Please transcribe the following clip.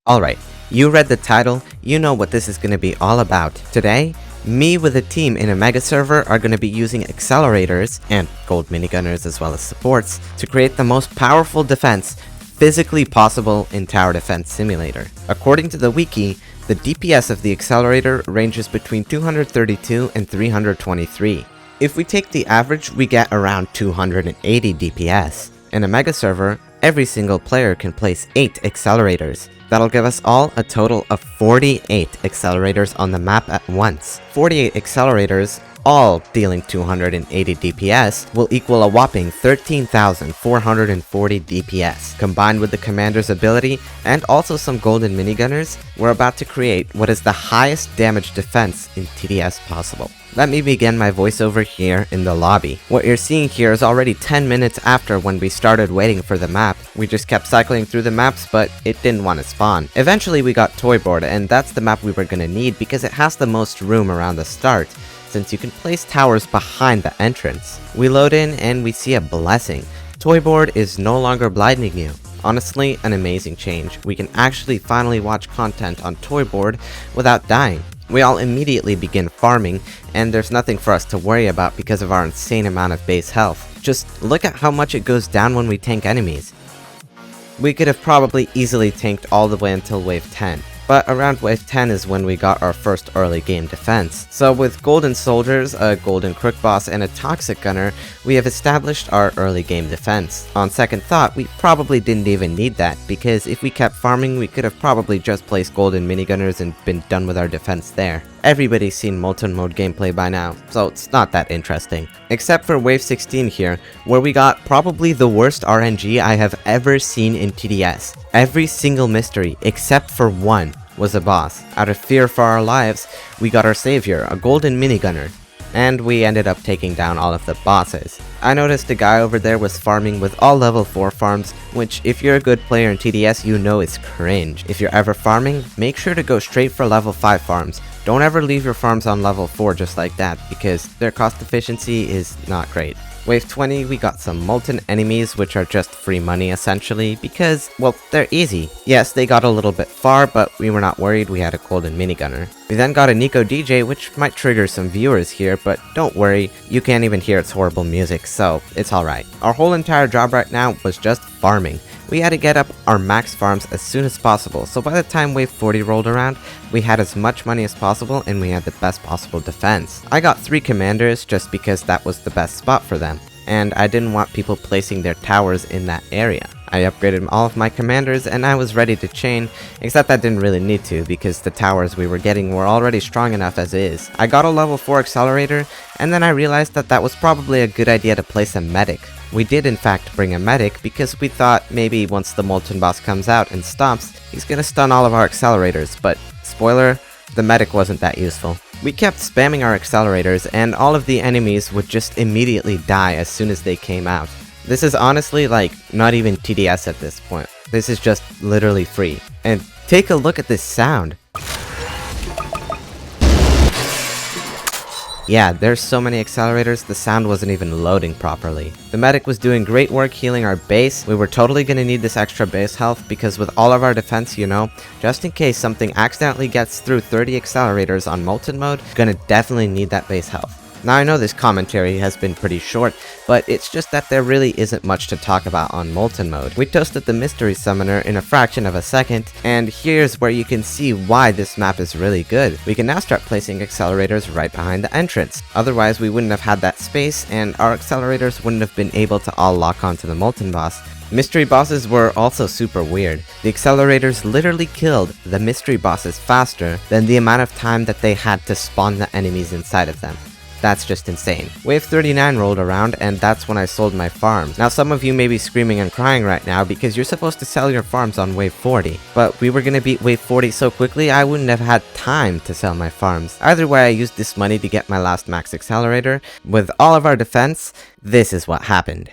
Alright, you read the title, you know what this is going to be all about. Today, me with a team in a mega server are going to be using accelerators, and gold minigunners as well as supports, to create the most powerful defense physically possible in Tower Defense Simulator. According to the wiki, the DPS of the accelerator ranges between 232 and 323. If we take the average, we get around 280 DPS. In a mega server, every single player can place 8 accelerators. That'll give us all a total of 48 accelerators on the map at once. 48 accelerators, all dealing 280 DPS, will equal a whopping 13,440 DPS. Combined with the commander's ability, and also some golden minigunners, we're about to create what is the highest damage defense in TDS possible. Let me begin my voiceover here in the lobby. What you're seeing here is already 10 minutes after when we started waiting for the map. We just kept cycling through the maps, but it didn't want to spawn. Eventually we got Toyboard, and that's the map we were gonna need because it has the most room around the start, since you can place towers behind the entrance. We load in and we see a blessing. Toyboard is no longer blinding you. Honestly, an amazing change. We can actually finally watch content on Toyboard without dying. We all immediately begin farming, and there's nothing for us to worry about because of our insane amount of base health. Just look at how much it goes down when we tank enemies. We could have probably easily tanked all the way until wave 10. But around wave 10 is when we got our first early game defense. So with golden soldiers, a golden crook boss, and a toxic gunner, we have established our early game defense. On second thought, we probably didn't even need that, because if we kept farming, we could have probably just placed golden minigunners and been done with our defense there. Everybody's seen molten mode gameplay by now, so it's not that interesting. Except for wave 16 here, where we got probably the worst RNG I have ever seen in TDS. Every single mystery, except for one, was a boss. Out of fear for our lives, we got our savior, a golden minigunner, and we ended up taking down all of the bosses. I noticed a guy over there was farming with all level 4 farms, which if you're a good player in TDS you know is cringe. If you're ever farming, make sure to go straight for level 5 farms. Don't ever leave your farms on level 4 just like that, because their cost efficiency is not great. Wave 20, we got some molten enemies, which are just free money essentially, because, well, they're easy. Yes, they got a little bit far, but we were not worried, we had a golden minigunner. We then got a Nico DJ, which might trigger some viewers here, but don't worry, you can't even hear its horrible music, so it's alright. Our whole entire job right now was just farming. We had to get up our max farms as soon as possible, so by the time wave 40 rolled around, we had as much money as possible and we had the best possible defense. I got 3 commanders just because that was the best spot for them, and I didn't want people placing their towers in that area. I upgraded all of my commanders and I was ready to chain, except I didn't really need to because the towers we were getting were already strong enough as is. I got a level 4 accelerator, and then I realized that that was probably a good idea to place a medic. We did in fact bring a medic because we thought maybe once the molten boss comes out and stops, he's gonna stun all of our accelerators, but spoiler, the medic wasn't that useful. We kept spamming our accelerators and all of the enemies would just immediately die as soon as they came out. This is honestly like not even TDS at this point. This is just literally free. And take a look at this sound. Yeah, there's so many accelerators, the sound wasn't even loading properly. The medic was doing great work healing our base. We were totally gonna need this extra base health because with all of our defense, you know, just in case something accidentally gets through 30 accelerators on molten mode, gonna definitely need that base health. Now I know this commentary has been pretty short, but it's just that there really isn't much to talk about on molten mode. We toasted the mystery summoner in a fraction of a second, and here's where you can see why this map is really good. We can now start placing accelerators right behind the entrance. Otherwise we wouldn't have had that space, and our accelerators wouldn't have been able to all lock onto the molten boss. Mystery bosses were also super weird. The accelerators literally killed the mystery bosses faster than the amount of time that they had to spawn the enemies inside of them. That's just insane. Wave 39 rolled around, and that's when I sold my farms. Now some of you may be screaming and crying right now because you're supposed to sell your farms on wave 40. But we were gonna beat wave 40 so quickly I wouldn't have had time to sell my farms. Either way, I used this money to get my last max accelerator. With all of our defense, this is what happened.